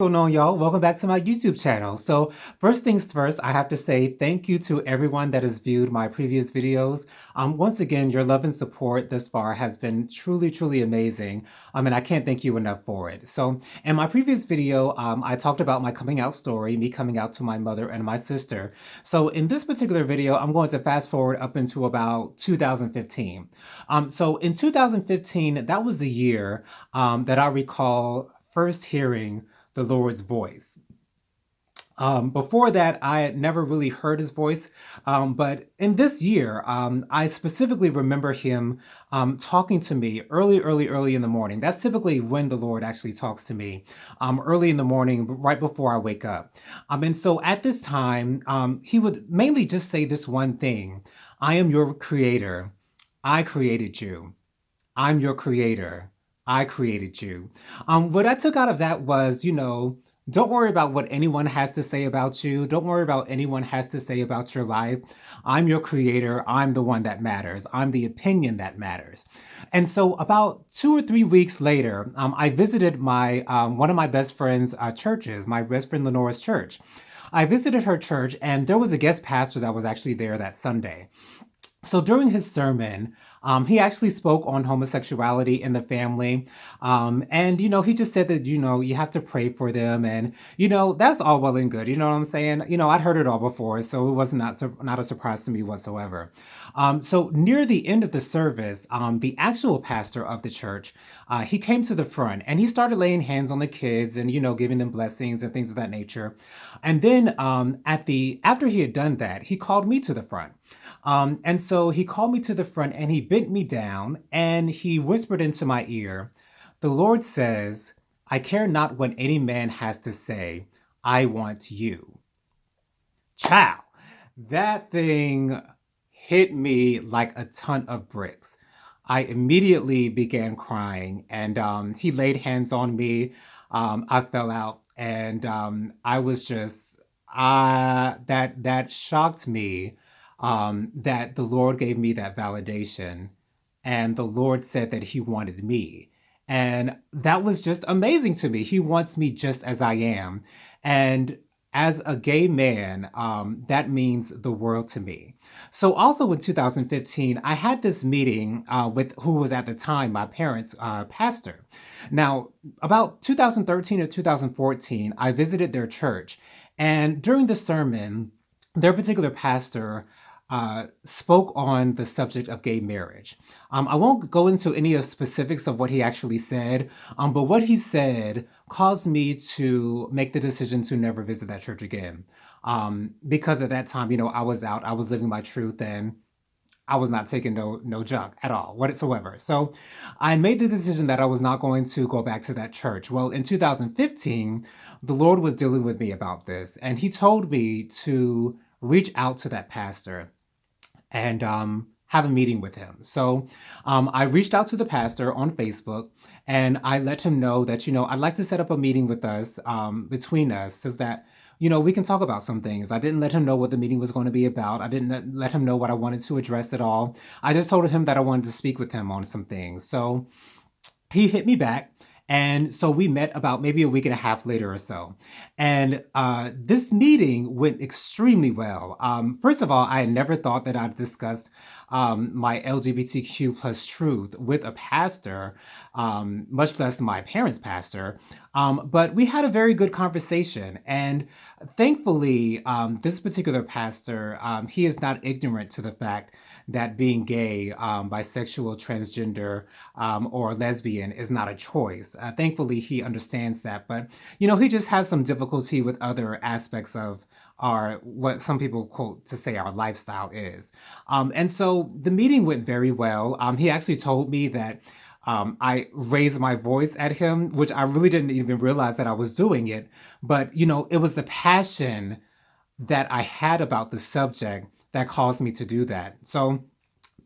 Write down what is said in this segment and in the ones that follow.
What's going on, y'all? Welcome back to my YouTube channel. So first things first, I have to say thank you to everyone that has viewed my previous videos. Once again, your love and support thus far has been truly, truly amazing. And I can't thank you enough for it. So in my previous video, I talked about my coming out story, me coming out to my mother and my sister. So in this particular video, I'm going to fast forward up into about 2015. So in 2015, that was the year that I recall first hearing the Lord's voice. Before that, I had never really heard his voice, but in this year, I specifically remember him talking to me early in the morning. That's typically when the Lord actually talks to me, early in the morning, right before I wake up. And so at this time, he would mainly just say this one thing: I am your creator. I created you. I'm your creator. I created you. What I took out of that was, don't worry about what anyone has to say about you. Don't worry about anyone has to say about your life. I'm your creator. I'm the one that matters. I'm the opinion that matters. And so, about 2 or 3 weeks later, I visited my one of my best friend's churches, my best friend Lenore's church. I visited her church, and there was a guest pastor that was actually there that Sunday. So during his sermon, he actually spoke on homosexuality in the family. And, he just said that, you have to pray for them. And, that's all well and good. You know what I'm saying? I'd heard it all before, so it was not a surprise to me whatsoever. So near the end of the service, the actual pastor of the church, he came to the front and he started laying hands on the kids and, giving them blessings and things of that nature. And then after he had done that, he called me to the front. And so he called me to the front and he bent me down and he whispered into my ear, "The Lord says, I care not what any man has to say. I want you." Chow. That thing hit me like a ton of bricks. I immediately began crying and he laid hands on me. I fell out and I was just, that shocked me, that the Lord gave me that validation and the Lord said that he wanted me. And that was just amazing to me. He wants me just as I am. And as a gay man, that means the world to me. So also in 2015, I had this meeting with who was at the time my parents' pastor. Now, about 2013 or 2014, I visited their church. And during the sermon, their particular pastor spoke on the subject of gay marriage. I won't go into any of specifics of what he actually said, but what he said caused me to make the decision to never visit that church again. Because at that time, I was out, I was living my truth, and I was not taking no junk at all whatsoever. So I made the decision that I was not going to go back to that church. Well, in 2015, the Lord was dealing with me about this, and He told me to reach out to that pastor and have a meeting with him. So I reached out to the pastor on Facebook and I let him know that, I'd like to set up a meeting with us, between us, so that, we can talk about some things. I didn't let him know what the meeting was going to be about. I didn't let him know what I wanted to address at all. I just told him that I wanted to speak with him on some things. So he hit me back. And so we met about maybe a week and a half later or so. And this meeting went extremely well. First of all, I had never thought that I'd discuss my LGBTQ plus truth with a pastor, much less my parents' pastor. But we had a very good conversation. And thankfully, this particular pastor, he is not ignorant to the fact that being gay, bisexual, transgender, or lesbian is not a choice. Thankfully, he understands that, but he just has some difficulty with other aspects of our, what some people quote to say our lifestyle is. And so the meeting went very well. He actually told me that I raised my voice at him, which I really didn't even realize that I was doing it. But it was the passion that I had about the subject that caused me to do that. So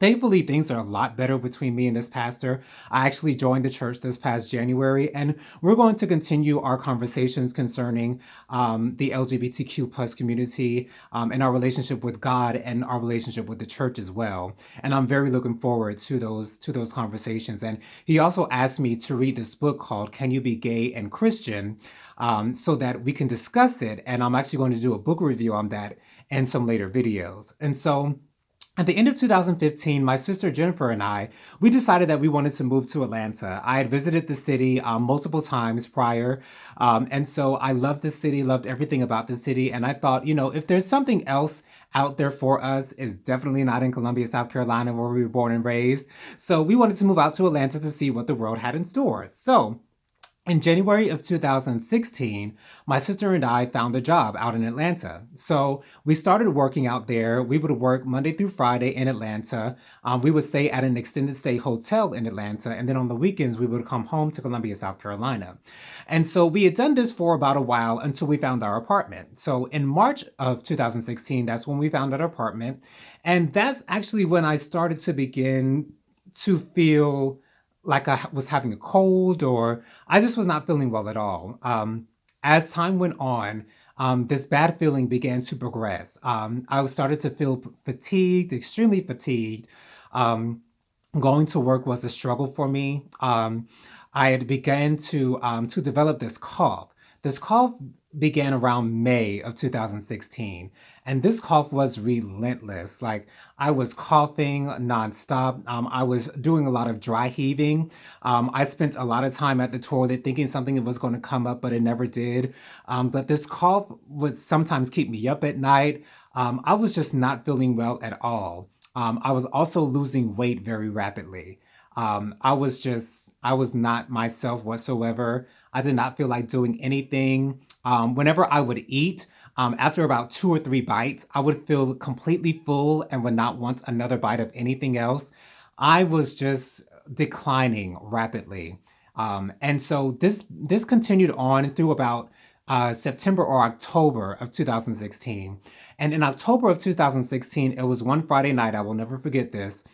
thankfully, things are a lot better between me and this pastor. I actually joined the church this past January, and we're going to continue our conversations concerning the LGBTQ plus community, and our relationship with God and our relationship with the church as well. And I'm very looking forward to those conversations. And he also asked me to read this book called "Can You Be Gay and Christian?" so that we can discuss it. And I'm actually going to do a book review on that in some later videos. And so at the end of 2015, my sister Jennifer and I, we decided that we wanted to move to Atlanta. I had visited the city multiple times prior. And so I loved the city, loved everything about the city. And I thought, if there's something else out there for us, it's definitely not in Columbia, South Carolina, where we were born and raised. So we wanted to move out to Atlanta to see what the world had in store. So in January of 2016, my sister and I found a job out in Atlanta. So we started working out there. We would work Monday through Friday in Atlanta. We would stay at an extended stay hotel in Atlanta. And then on the weekends, we would come home to Columbia, South Carolina. And so we had done this for about a while until we found our apartment. So in March of 2016, that's when we found our apartment. And that's actually when I started to begin to feel like I was having a cold, or I just was not feeling well at all. As time went on, this bad feeling began to progress. I started to feel fatigued, extremely fatigued. Um, Going to work was a struggle for me. I had begun to develop this cough. This cough began around May of 2016, and this cough was relentless. Like, I was coughing nonstop. I was doing a lot of dry heaving. I spent a lot of time at the toilet thinking something was going to come up, but it never did. But this cough would sometimes keep me up at night. I was just not feeling well at all. I was also losing weight very rapidly. I was not myself whatsoever. I did not feel like doing anything. Whenever I would eat, after about 2 or 3 bites, I would feel completely full and would not want another bite of anything else. I was just declining rapidly. And so this continued on through about September or October of 2016. And in October of 2016, it was one Friday night, I will never forget this.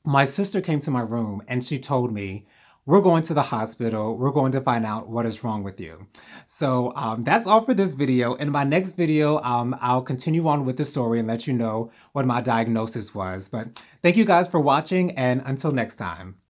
My sister came to my room and she told me, "We're going to the hospital. We're going to find out what is wrong with you." So that's all for this video. In my next video, I'll continue on with the story and let you know what my diagnosis was. But thank you guys for watching, and until next time.